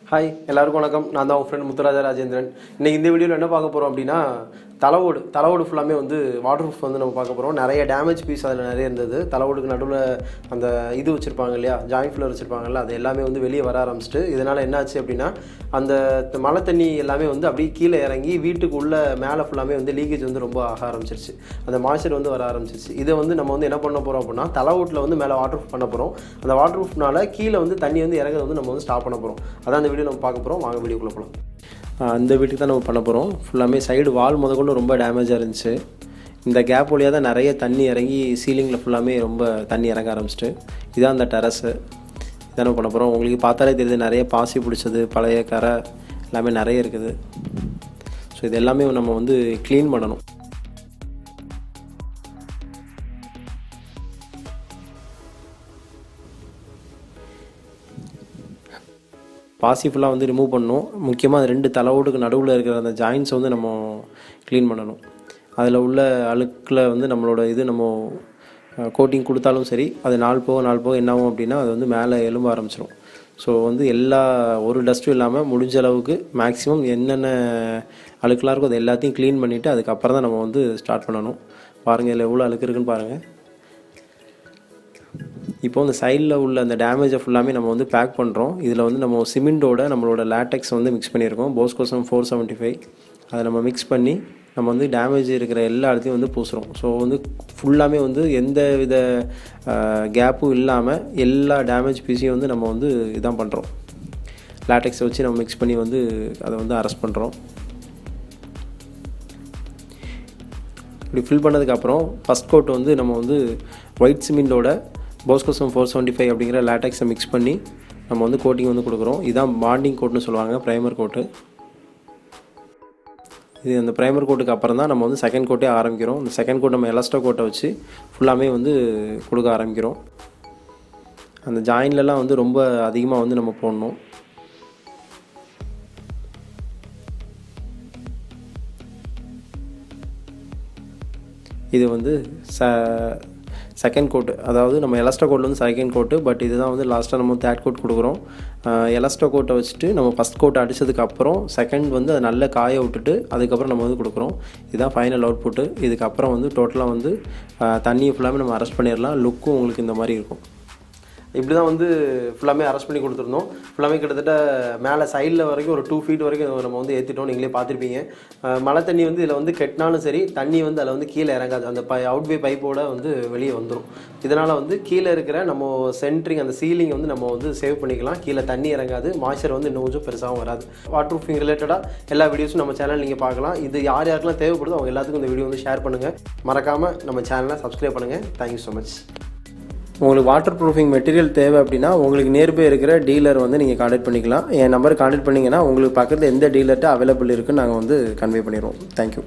Hi எல்லாருக்கும் வணக்கம். நான் தான் உங்கள் ஃப்ரெண்ட் முத்து ராஜேந்திரன். இன்றைக்கி இந்த வீடியோவில் என்ன பார்க்க போகிறோம் அப்படின்னா, தலைவோடு ஃபுல்லாமே வந்து வாட்டர் ப்ரூஃப் வந்து நம்ம பார்க்க போகிறோம். நிறைய டேமேஜ் பீஸ் அதில் நிறைய இருந்தது. தலைவோடுக்கு நடுவில் அந்த இது வச்சுருப்பாங்க இல்லையா, ஜாயிண்ட் ஃப்ளோர் வச்சுருப்பாங்கல்ல, அது எல்லாமே வந்து வெளியே வர ஆரம்பிச்சிட்டு, இதனால் என்னாச்சு அப்படின்னா அந்த மழை தண்ணி எல்லாமே வந்து அப்படியே கீழே இறங்கி வீட்டுக்கு உள்ள மேலே ஃபுல்லாமே வந்து லீக்கேஜ் வந்து ரொம்ப ஆக ஆரம்பிச்சிருச்சு. அந்த மாய்ச்சர் வந்து வர ஆரம்பிச்சிருச்சு. இதை வந்து நம்ம வந்து என்ன பண்ண போகிறோம் அப்படின்னா, தலைவோட்டில் வந்து மேலே வாட்டர் ப்ரூஃப் பண்ண போகிறோம். அந்த வாட்டர் ப்ரூஃப்னால கீழே வந்து தண்ணி வந்து இறங்குறது வந்து நம்ம வந்து ஸ்டாப் பண்ண போகிறோம். அதான் அந்த வீடியோ நம்ம பார்க்க போகிறோம். வாங்க வீடியோக்குள்ளே போகலாம். அந்த வீட்டுக்கு தான் நம்ம பண்ண போகிறோம். ஃபுல்லாமே சைடு வால் முதற்கொண்டு ரொம்ப டேமேஜாக இருந்துச்சு. இந்த கேப் வழியாக தான் நிறைய தண்ணி இறங்கி சீலிங்கில் ஃபுல்லாமே ரொம்ப தண்ணி இறங்க ஆரம்பிச்சிட்டு, இதான் அந்த டெரஸு. இதான் நம்ம பண்ண போகிறோம். உங்களுக்கு பார்த்தாலே தெரியுது, நிறைய பாசி பிடிச்சது, பழைய கரை எல்லாமே நிறைய இருக்குது. ஸோ இது எல்லாமே நம்ம வந்து க்ளீன் பண்ணணும். பாசி ஃபுல்லாக வந்து ரிமூவ் பண்ணணும். முக்கியமாக அது 2 தலைவோடுக்கு நடுவில் இருக்கிற அந்த ஜாயின்ட்ஸை வந்து நம்ம க்ளீன் பண்ணணும். அதில் உள்ள அழுக்கில் வந்து நம்மளோட நம்ம கோட்டிங் கொடுத்தாலும் சரி, அது நாள் போக என்ன ஆகும் அப்படின்னா, அது வந்து மேலே எலும்ப ஆரம்பிச்சிடும். ஸோ வந்து ஒரு டஸ்ட்டும் இல்லாமல் முடிஞ்ச அளவுக்கு மேக்ஸிமம் என்னென்ன அழுக்கெலாம் இருக்கோ அது எல்லாத்தையும் க்ளீன் பண்ணிவிட்டு அதுக்கப்புறம் தான் நம்ம வந்து ஸ்டார்ட் பண்ணணும். பாருங்கள், இதில் எவ்வளோ அழுக்கு இருக்குன்னு பாருங்கள். இப்போ இந்த சைடில் உள்ள அந்த டேமேஜை ஃபுல்லாமே நம்ம வந்து பேக் பண்ணுறோம். இதில் வந்து நம்ம சிமெண்டோட நம்மளோட லேட்டெக்ஸ் வந்து மிக்ஸ் பண்ணியிருக்கோம். BoscoCem 475 அதை நம்ம மிக்ஸ் பண்ணி நம்ம வந்து டேமேஜ் இருக்கிற எல்லா இடத்தையும் வந்து பூசுகிறோம். ஸோ வந்து ஃபுல்லாமே வந்து எந்த வித கேப்பும் இல்லாமல் எல்லா டேமேஜ் பீஸையும் வந்து நம்ம வந்து இதான் பண்ணுறோம். லேட்டெக்ஸை வச்சு நம்ம மிக்ஸ் பண்ணி வந்து அதை வந்து அரெஸ்ட் பண்ணுறோம். இப்படி ஃபில் பண்ணதுக்கப்புறம் ஃபஸ்ட் கோட் வந்து நம்ம வந்து ஒயிட் சிமெண்டோட BoscoCem 475 அப்படிங்கிற லேட்டெக்ஸை மிக்ஸ் பண்ணி நம்ம வந்து கோட்டிங் வந்து கொடுக்குறோம். இதுதான் பாண்டிங் கோட்னு சொல்லுவாங்க, ப்ரைமர் கோட்டு. இது அந்த ப்ரைமர் கோட்டுக்கு அப்புறம் தான் நம்ம வந்து செகண்ட் கோட்டே ஆரம்பிக்கிறோம். இந்த செகண்ட் கோட் நம்ம எலாஸ்டோகோட்டை வச்சு ஃபுல்லாமே வந்து கொடுக்க ஆரம்பிக்கிறோம். அந்த ஜாயின்லலாம் வந்து ரொம்ப அதிகமாக வந்து நம்ம போடணும். இது வந்து செகண்ட் கோட்டு, அதாவது நம்ம எலாஸ்டோகோட் வந்து செகண்ட் கோட்டு, பட் இதுதான் வந்து லாஸ்ட்டாக நம்ம தேர்ட் கோட் கொடுக்குறோம். எலாஸ்டோகோட்டை வச்சுட்டு நம்ம ஃபஸ்ட் கோட் அடித்ததுக்கப்புறம் செகண்ட் வந்து அதை நல்லா காய விட்டுட்டு அதுக்கப்புறம் நம்ம வந்து கொடுக்குறோம். இதுதான் ஃபைனல் அவுட்புட்டு. இதுக்கப்புறம் வந்து டோட்டலாக வந்து தண்ணியை ஃபுல்லாமே நம்ம அரெஸ்ட் பண்ணிடலாம். லுக்கும் உங்களுக்கு இந்த மாதிரி இருக்கும். இப்படி தான் வந்து ஃபுல்லாமே அரெஸ்ட் பண்ணி கொடுத்துருந்தோம். ஃபுல்லாமே கிட்டத்தட்ட மேலே சைடில் வரைக்கும் ஒரு 2 feet வரைக்கும் நம்ம வந்து ஏற்றிட்டோம். நீங்களே பார்த்துருப்பீங்க. மழை தண்ணி வந்து இதில் வந்து கெட்டினாலும் சரி, தண்ணி வந்து அதில் வந்து கீழே இறங்காது. அந்த அவுட்வே பைப்போட வந்து வெளியே வந்துடும். இதனால் வந்து கீழே இருக்கிற நம்ம சென்ட்ரிங் அந்த சீலிங் வந்து நம்ம வந்து சேவ் பண்ணிக்கலாம். கீழே தண்ணி இறங்காது. மாய்ச்சர் வந்து இன்னும் கொஞ்சம் பெருசாகவும் வராது. வாட்டர் ப்ரூஃபிங் ரிலேட்டடாக எல்லா வீடியோஸும் நம்ம சேனல் நீங்கள் பார்க்கலாம். இது யாருக்கெல்லாம் தேவைப்படுதோ அவங்க எல்லாத்துக்கும் இந்த வீடியோ வந்து ஷேர் பண்ணுங்கள். மறக்காமல் நம்ம சேனலை சப்ஸ்கிரைப் பண்ணுங்கள். Thank you so much. உங்களுக்கு வாட்டர் ப்ரூஃபிங் மெட்டீரியல் தேவை அப்படின்னா உங்களுக்கு நியர்பை இருக்கிற டீலர் வந்து நீங்கள் கான்டாக்ட் பண்ணிக்கலாம். என் நம்பர் கான்டாக்ட் பண்ணிங்கன்னா உங்களுக்கு பக்கத்தில் எந்த டீலர்கிட்ட அவைலபிள் இருக்குன்னு நாங்கள் வந்து கன்வே பண்ணிடுவோம். தேங்க்யூ.